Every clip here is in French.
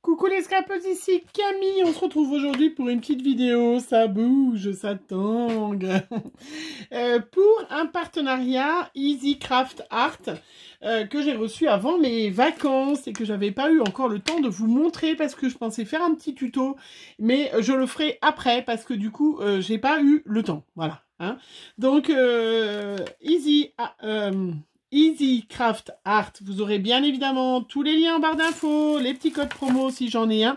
Coucou les scrapeuses, ici Camille, on se retrouve aujourd'hui pour une petite vidéo, ça bouge, ça tangue, pour un partenariat Easy Craft Art que j'ai reçu avant mes vacances et que j'avais pas eu encore le temps de vous montrer parce que je pensais faire un petit tuto, mais je le ferai après parce que du coup j'ai pas eu le temps, voilà. Hein. Donc Easy Craft Art, vous aurez bien évidemment tous les liens en barre d'infos, les petits codes promo si j'en ai un,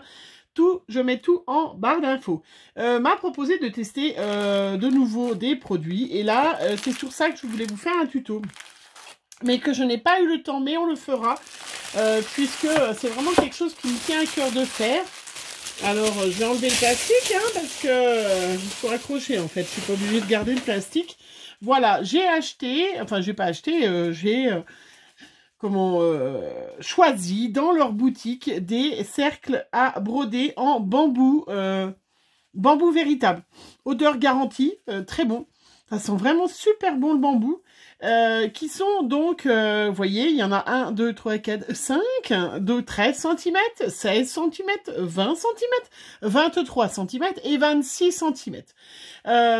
tout, je mets tout en barre d'infos. M'a proposé de tester de nouveau des produits et là c'est sur ça que je voulais vous faire un tuto. Mais que je n'ai pas eu le temps, mais on le fera puisque c'est vraiment quelque chose qui me tient à cœur de faire. Alors je vais enlever le plastique hein, parce que il faut accrocher en fait, je suis pas obligée de garder le plastique. Voilà, j'ai acheté, enfin j'ai pas acheté, j'ai choisi dans leur boutique des cercles à broder en bambou, bambou véritable. Odeur garantie, très bon. Ça sent vraiment super bon le bambou. Qui sont donc, vous voyez, il y en a 1, 2, 3, 4, 5, 2, 13 cm, 16 cm, 20 cm, 23 cm et 26 cm.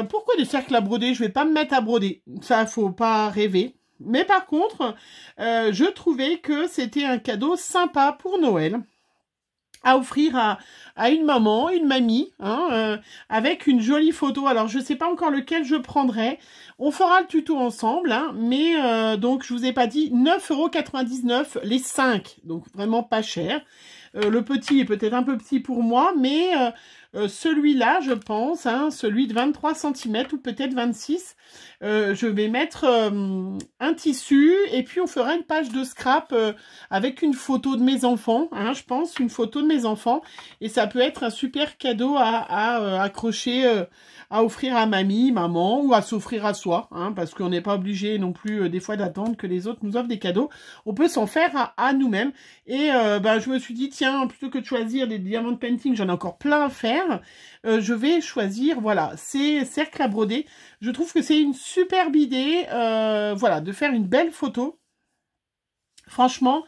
Pourquoi des cercles à broder? Je vais pas me mettre à broder, ça faut pas rêver. Mais par contre, je trouvais que c'était un cadeau sympa pour Noël à offrir à une maman, une mamie, hein, avec une jolie photo. Alors, je ne sais pas encore lequel je prendrai. On fera le tuto ensemble, hein, mais donc, je vous ai pas dit, 9,99 € les 5. Donc, vraiment pas cher. Le petit est peut-être un peu petit pour moi, mais celui-là, je pense, hein, celui de 23 cm ou peut-être 26, je vais mettre un tissu et puis on fera une page de scrap avec une photo de mes enfants, hein, je pense, une photo de mes enfants. Et ça peut être un super cadeau à accrocher, à offrir à mamie, maman ou à s'offrir à soi, hein, parce qu'on n'est pas obligé non plus des fois d'attendre que les autres nous offrent des cadeaux. On peut s'en faire à nous-mêmes. Et je me suis dit, tiens, plutôt que de choisir des diamants painting, j'en ai encore plein à faire. Je vais choisir, voilà, ces cercles à broder. Je trouve que c'est une superbe idée, voilà, de faire une belle photo. Franchement,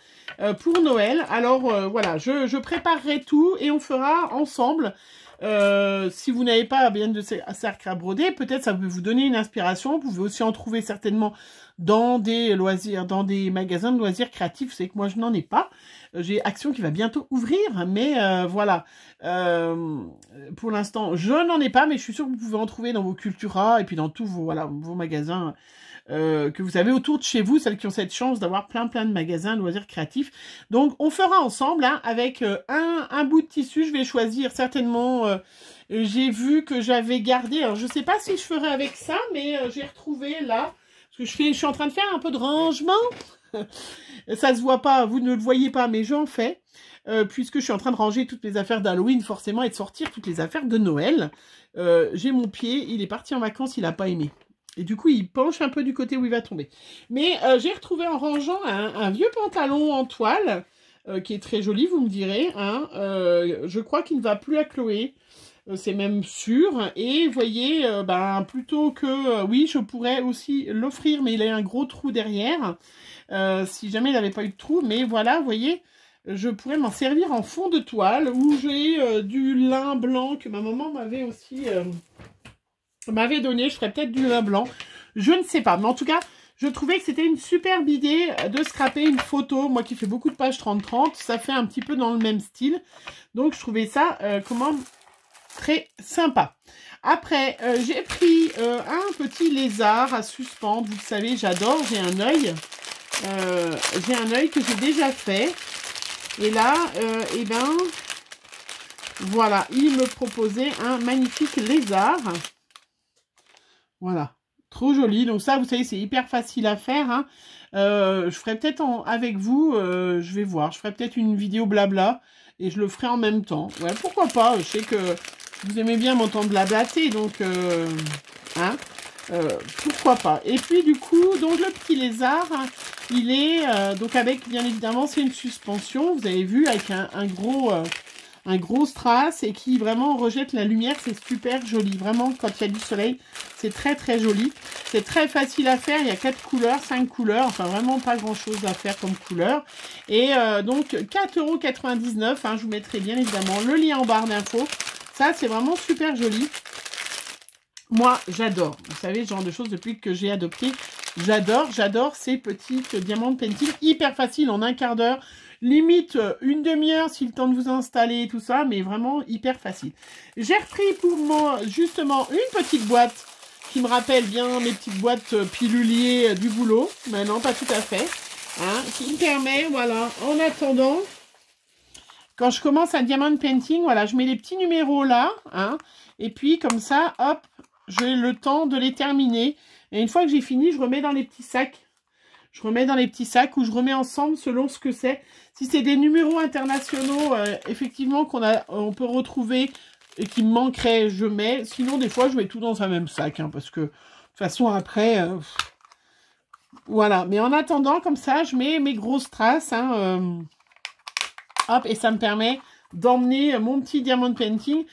pour Noël. Alors, voilà, je préparerai tout et on fera ensemble. Si vous n'avez pas bien de cercles à broder, peut-être ça peut vous donner une inspiration. Vous pouvez aussi en trouver certainement dans des loisirs, dans des magasins de loisirs créatifs. C'est que moi, je n'en ai pas. J'ai Action qui va bientôt ouvrir, mais voilà. Pour l'instant, je n'en ai pas, mais je suis sûre que vous pouvez en trouver dans vos Cultura et puis dans tous vos, voilà, vos magasins que vous avez autour de chez vous, celles qui ont cette chance d'avoir plein de magasins de loisirs créatifs. Donc, on fera ensemble hein, avec un bout de tissu. Je vais choisir certainement... j'ai vu que j'avais gardé... Alors, je sais pas si je ferai avec ça, mais j'ai retrouvé là... Parce que je suis en train de faire un peu de rangement. Ça se voit pas, vous ne le voyez pas, mais j'en fais. Puisque je suis en train de ranger toutes les affaires d'Halloween, forcément, et de sortir toutes les affaires de Noël. J'ai mon pied, il est parti en vacances, il n'a pas aimé. Et du coup, il penche un peu du côté où il va tomber. Mais j'ai retrouvé en rangeant un vieux pantalon en toile, qui est très joli, vous me direz. Hein, je crois qu'il ne va plus à Chloé. C'est même sûr. Et vous voyez, plutôt que... oui, je pourrais aussi l'offrir, mais il a un gros trou derrière. Si jamais il n'avait pas eu de trou. Mais voilà, vous voyez, je pourrais m'en servir en fond de toile, où j'ai du lin blanc que ma maman m'avait aussi... m'avait donné, je ferais peut-être du lin blanc, je ne sais pas, mais en tout cas, je trouvais que c'était une superbe idée de scraper une photo, moi qui fais beaucoup de pages 30-30, ça fait un petit peu dans le même style, donc je trouvais ça, très sympa. Après, j'ai pris un petit lézard à suspendre, vous le savez, j'adore, j'ai un œil que j'ai déjà fait, et là, voilà, il me proposait un magnifique lézard. Voilà, trop joli. Donc ça, vous savez, c'est hyper facile à faire. Hein. Je ferai peut-être avec vous, je vais voir. Je ferai peut-être une vidéo blabla et je le ferai en même temps. Ouais, pourquoi pas. Je sais que vous aimez bien m'entendre blablater, donc pourquoi pas. Et puis du coup, donc le petit lézard, il est donc avec, bien évidemment, c'est une suspension. Vous avez vu avec un un gros strass et qui vraiment rejette la lumière. C'est super joli. Vraiment, quand il y a du soleil, c'est très très joli. C'est très facile à faire. Il y a 4 couleurs, 5 couleurs. Enfin, vraiment pas grand chose à faire comme couleur. Et donc, 4,99 €. Hein, je vous mettrai bien évidemment le lien en barre d'infos. Ça, c'est vraiment super joli. Moi, j'adore. Vous savez, ce genre de choses depuis que j'ai adopté. J'adore ces petites diamants painting. Hyper facile en un quart d'heure. Limite une demi-heure si le temps de vous installer et tout ça. Mais vraiment hyper facile. J'ai repris pour moi justement une petite boîte qui me rappelle bien mes petites boîtes piluliers du boulot. Mais non, pas tout à fait. Hein, qui me permet, voilà, en attendant... Quand je commence un diamant painting, voilà, je mets les petits numéros là, hein, et puis comme ça, hop, j'ai le temps de les terminer. Et une fois que j'ai fini, je remets dans les petits sacs. Je remets dans les petits sacs ou je remets ensemble selon ce que c'est. Si c'est des numéros internationaux, effectivement, on peut retrouver et qui me manqueraient, je mets. Sinon, des fois, je mets tout dans un même sac, hein, parce que de toute façon, après, voilà. Mais en attendant, comme ça, je mets mes grosses traces, hein, hop, et ça me permet d'emmener mon petit diamond painting.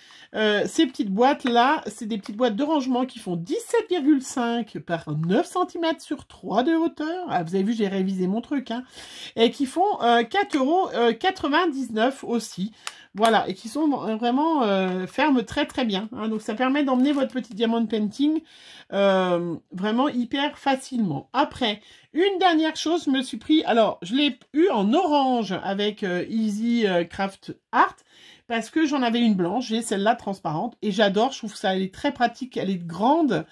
Ces petites boîtes là, c'est des petites boîtes de rangement qui font 17,5 par 9 cm sur 3 de hauteur. Ah, vous avez vu, j'ai révisé mon truc, hein. Et qui font 4,99 € aussi. Voilà, et qui sont vraiment ferment très très bien. Hein. Donc ça permet d'emmener votre petit diamond painting vraiment hyper facilement. Après, une dernière chose, je me suis pris, alors je l'ai eu en orange avec Easy Craft Art, parce que j'en avais une blanche, j'ai celle-là transparente, et j'adore, je trouve que ça elle est très pratique, elle est grande,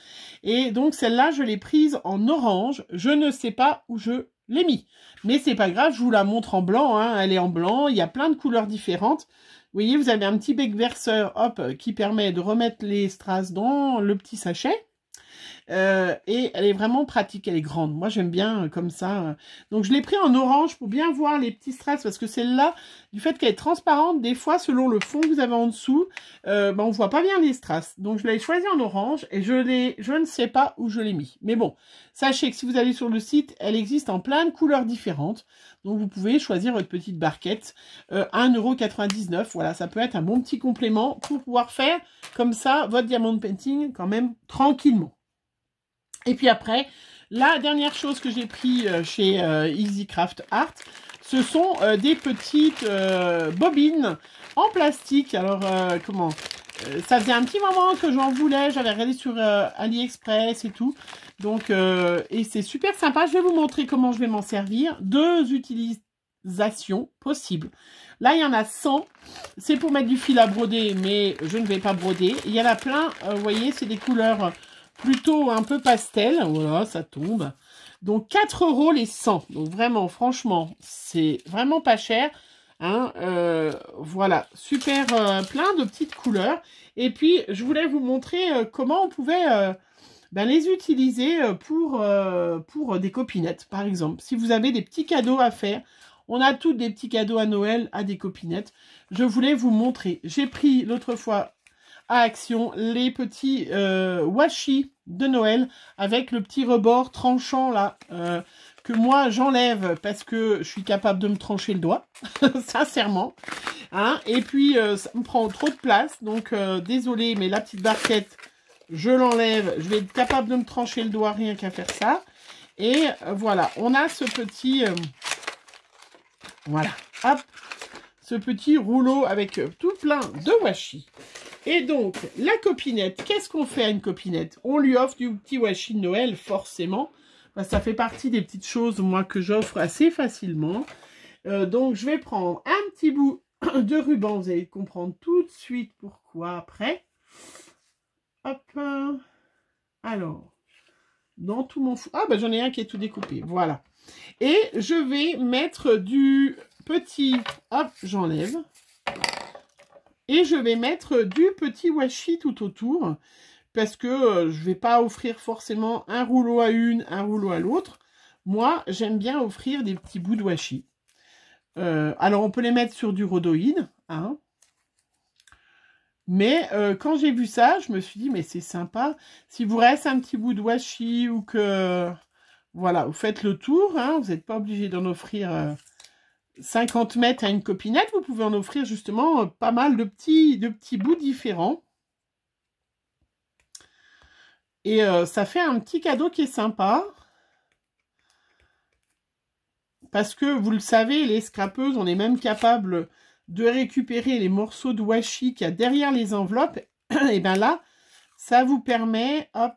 et donc celle-là je l'ai prise en orange, je ne sais pas où je l'ai mis, mais c'est pas grave, je vous la montre en blanc, hein. Elle est en blanc, il y a plein de couleurs différentes. Vous voyez, vous avez un petit bec verseur, hop, qui permet de remettre les strass dans le petit sachet. Et elle est vraiment pratique, elle est grande. Moi, j'aime bien comme ça. Donc, je l'ai pris en orange pour bien voir les petits strass, parce que celle-là, du fait qu'elle est transparente, des fois, selon le fond que vous avez en dessous, on voit pas bien les strass. Donc, je l'ai choisi en orange et je ne sais pas où je l'ai mis. Mais bon, sachez que si vous allez sur le site, elle existe en plein de couleurs différentes. Donc, vous pouvez choisir votre petite barquette. 1,99 €. Voilà, ça peut être un bon petit complément pour pouvoir faire comme ça votre diamond painting quand même tranquillement. Et puis après, la dernière chose que j'ai pris chez Easy Craft Art, ce sont des petites bobines en plastique. Alors, ça faisait un petit moment que j'en voulais, j'avais regardé sur AliExpress et tout. Donc, et c'est super sympa. Je vais vous montrer comment je vais m'en servir. 2 utilisations possibles. Là, il y en a 100. C'est pour mettre du fil à broder, mais je ne vais pas broder. Il y en a plein, vous voyez, c'est des couleurs... plutôt un peu pastel, voilà, ça tombe. Donc 4 € les 100. Donc vraiment, franchement, c'est vraiment pas cher. Hein, voilà, super plein de petites couleurs. Et puis, je voulais vous montrer comment on pouvait les utiliser pour des copinettes, par exemple. Si vous avez des petits cadeaux à faire, on a tous des petits cadeaux à Noël à des copinettes. Je voulais vous montrer. J'ai pris l'autre fois... à Action, les petits washi de Noël avec le petit rebord tranchant là que moi j'enlève parce que je suis capable de me trancher le doigt, sincèrement. Hein. Et puis ça me prend trop de place, donc désolé, mais la petite barquette, je l'enlève. Je vais être capable de me trancher le doigt rien qu'à faire ça. Et voilà, on a ce petit... voilà, hop, ce petit rouleau avec tout plein de washi. Et donc, la copinette, qu'est-ce qu'on fait à une copinette? On lui offre du petit washi de Noël, forcément. Ça fait partie des petites choses, moi, que j'offre assez facilement. Donc, je vais prendre un petit bout de ruban. Vous allez comprendre tout de suite pourquoi après. Hop. Alors, dans tout mon fou... Ah, ben j'en ai un qui est tout découpé. Voilà. Et je vais mettre du petit... Hop, j'enlève. Et je vais mettre du petit washi tout autour, parce que je ne vais pas offrir forcément un rouleau à une, un rouleau à l'autre. Moi, j'aime bien offrir des petits bouts de washi. Alors, on peut les mettre sur du rhodoïde, hein. Mais quand j'ai vu ça, je me suis dit, mais c'est sympa. Si vous reste un petit bout de washi ou que... voilà, vous faites le tour, hein, vous n'êtes pas obligé d'en offrir 50 mètres à une copinette, vous pouvez en offrir justement pas mal de petits bouts différents. Et ça fait un petit cadeau qui est sympa. Parce que, vous le savez, les scrapeuses, on est même capable de récupérer les morceaux de washi qu'il y a derrière les enveloppes. Et bien là, ça vous permet, hop,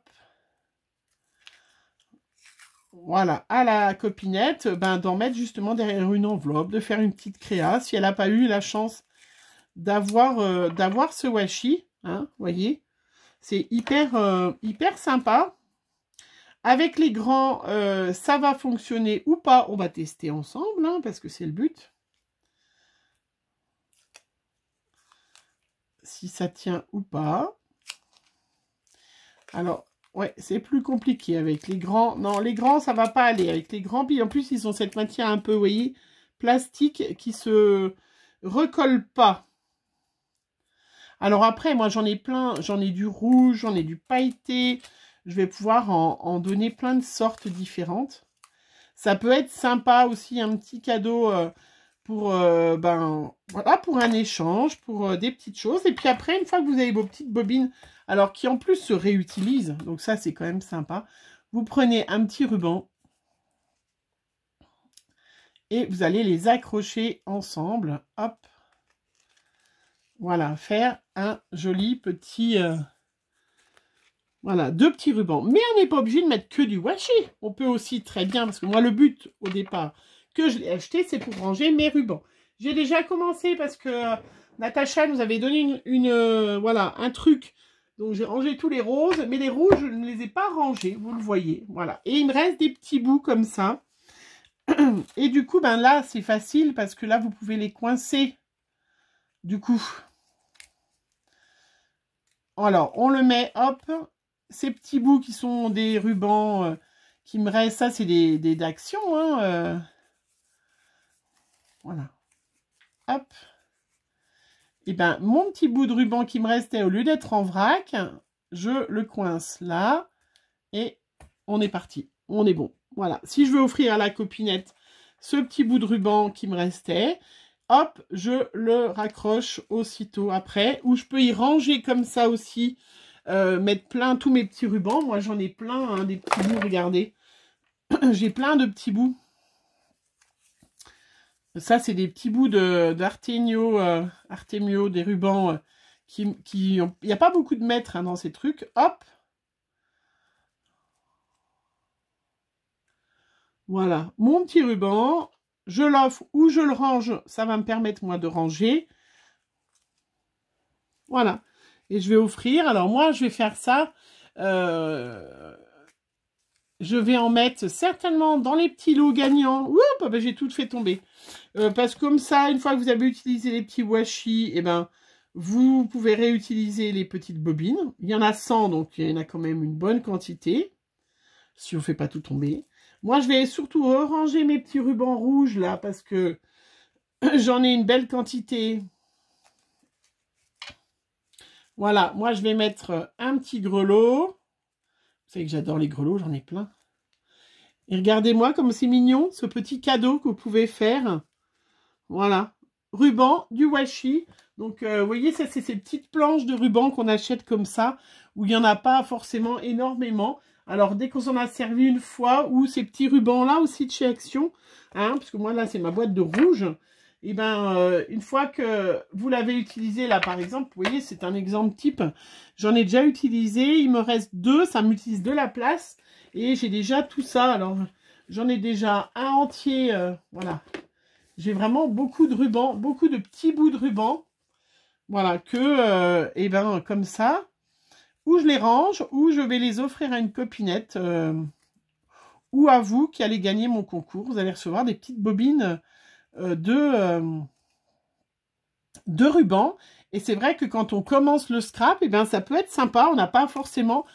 voilà, à la copinette, ben, d'en mettre justement derrière une enveloppe, de faire une petite créa. Si elle n'a pas eu la chance d'avoir ce washi, hein, voyez, c'est hyper sympa. Avec les grands, ça va fonctionner ou pas. On va tester ensemble, hein, parce que c'est le but. Si ça tient ou pas. Alors, ouais, c'est plus compliqué avec les grands. Non, les grands, ça va pas aller. Avec les grands, puis en plus, ils ont cette matière un peu, vous voyez, plastique qui se recolle pas. Alors après, moi, j'en ai plein. J'en ai du rouge, j'en ai du pailleté. Je vais pouvoir en donner plein de sortes différentes. Ça peut être sympa aussi, un petit cadeau pour, ben, voilà, pour un échange, pour des petites choses. Et puis après, une fois que vous avez vos petites bobines, alors qui en plus se réutilisent, donc ça c'est quand même sympa, vous prenez un petit ruban et vous allez les accrocher ensemble. Hop. Voilà, faire un joli petit... voilà, 2 petits rubans. Mais on n'est pas obligé de mettre que du washi. On peut aussi très bien, parce que moi, le but, au départ, que je l'ai acheté, c'est pour ranger mes rubans. J'ai déjà commencé parce que Natacha nous avait donné voilà, un truc. Donc, j'ai rangé tous les roses. Mais les rouges, je ne les ai pas rangés, vous le voyez. Voilà. Et il me reste des petits bouts comme ça. Et du coup, ben là, c'est facile parce que là, vous pouvez les coincer. Du coup. Alors, on le met, hop. Ces petits bouts qui sont des rubans qui me restent, ça c'est des d'actions. Hein, voilà. Hop. Et bien, mon petit bout de ruban qui me restait, au lieu d'être en vrac, je le coince là. Et on est parti. On est bon. Voilà. Si je veux offrir à la copinette ce petit bout de ruban qui me restait, hop, je le raccroche aussitôt après. Ou je peux y ranger comme ça aussi. Mettre plein tous mes petits rubans. Moi, j'en ai plein, hein, des petits bouts, regardez. J'ai plein de petits bouts. Ça, c'est des petits bouts d'Artemio, des rubans il n'y a pas beaucoup de mètres hein, dans ces trucs. Hop. Voilà, mon petit ruban. Je l'offre ou je le range. Ça va me permettre, moi, de ranger. Voilà. Et je vais offrir. Alors, moi, je vais faire ça. Je vais en mettre certainement dans les petits lots gagnants. Oups, ben, j'ai tout fait tomber. Parce que comme ça, une fois que vous avez utilisé les petits washi, eh ben, vous pouvez réutiliser les petites bobines. Il y en a 100, donc il y en a quand même une bonne quantité. Si on ne fait pas tout tomber. Moi, je vais surtout ranger mes petits rubans rouges, là, parce que j'en ai une belle quantité. Voilà, moi, je vais mettre un petit grelot. Vous savez que j'adore les grelots, j'en ai plein. Et regardez-moi comme c'est mignon, ce petit cadeau que vous pouvez faire. Voilà, ruban, du washi. Donc, vous voyez, ça, c'est ces petites planches de ruban qu'on achète comme ça, où il n'y en a pas forcément énormément. Alors, dès qu'on s'en a servi une fois, ou ces petits rubans-là aussi de chez Action, hein, parce que moi, là, c'est ma boîte de rouge. Et ben, une fois que vous l'avez utilisé, là, par exemple, vous voyez, c'est un exemple type. J'en ai déjà utilisé, il me reste 2, ça m'utilise de la place. Et j'ai déjà tout ça. Alors, j'en ai déjà un entier, voilà. J'ai vraiment beaucoup de rubans, beaucoup de petits bouts de ruban. Voilà, que, et ben, comme ça, ou je les range, ou je vais les offrir à une copinette, ou à vous qui allez gagner mon concours. Vous allez recevoir des petites bobines de ruban. Et c'est vrai que quand on commence le scrap, et ben, ça peut être sympa. On n'a pas forcément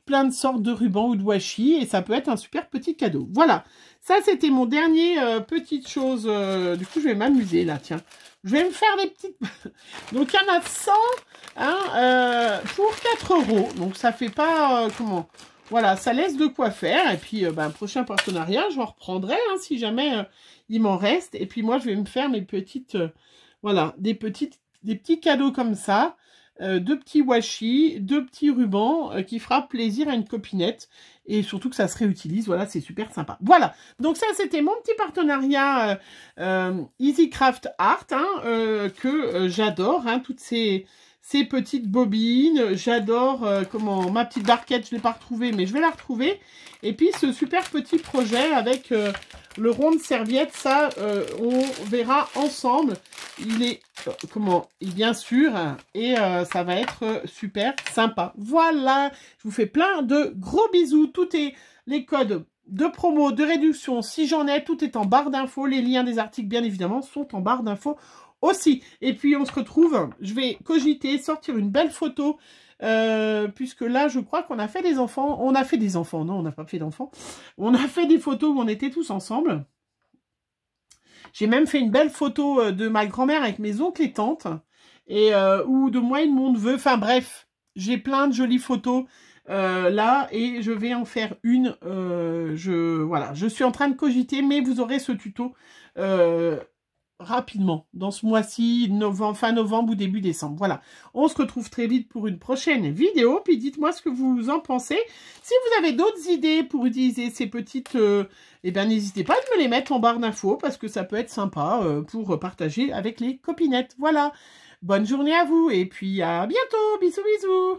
plein de sortes de rubans ou de washi. Et ça peut être un super petit cadeau. Voilà, ça c'était mon dernier petite chose. Du coup, je vais m'amuser là, tiens. Je vais me faire des petites... Donc, il y en a 100 hein, pour 4 €. Donc, ça fait pas... comment Voilà, ça laisse de quoi faire. Et puis, prochain partenariat, j'en reprendrai hein, si jamais il m'en reste. Et puis moi, je vais me faire mes petites, voilà, des petits cadeaux comme ça. 2 petits washi, 2 petits rubans qui fera plaisir à une copinette. Et surtout que ça se réutilise. Voilà, c'est super sympa. Voilà, donc ça, c'était mon petit partenariat Easy Craft Art hein, que j'adore. Hein, toutes ces petites bobines, j'adore ma petite barquette, je ne l'ai pas retrouvée, mais je vais la retrouver. Et puis ce super petit projet avec le rond de serviette, ça on verra ensemble. Il est, bien sûr, et ça va être super sympa. Voilà, je vous fais plein de gros bisous. Tout est, les codes de promo, de réduction, si j'en ai, tout est en barre d'infos. Les liens des articles, bien évidemment, sont en barre d'infos aussi. Et puis on se retrouve, je vais cogiter, sortir une belle photo, puisque là je crois qu'on a fait des enfants, non on n'a pas fait d'enfants, on a fait des photos où on était tous ensemble. J'ai même fait une belle photo de ma grand-mère avec mes oncles et tantes, et ou de moi et de mon neveu, enfin bref, j'ai plein de jolies photos là, et je vais en faire une, voilà, je suis en train de cogiter, mais vous aurez ce tuto rapidement, dans ce mois-ci, fin novembre ou début décembre. Voilà, on se retrouve très vite pour une prochaine vidéo, puis dites-moi ce que vous en pensez. Si vous avez d'autres idées pour utiliser ces petites, n'hésitez pas à me les mettre en barre d'infos, parce que ça peut être sympa pour partager avec les copinettes. Voilà, bonne journée à vous, et puis à bientôt, bisous bisous.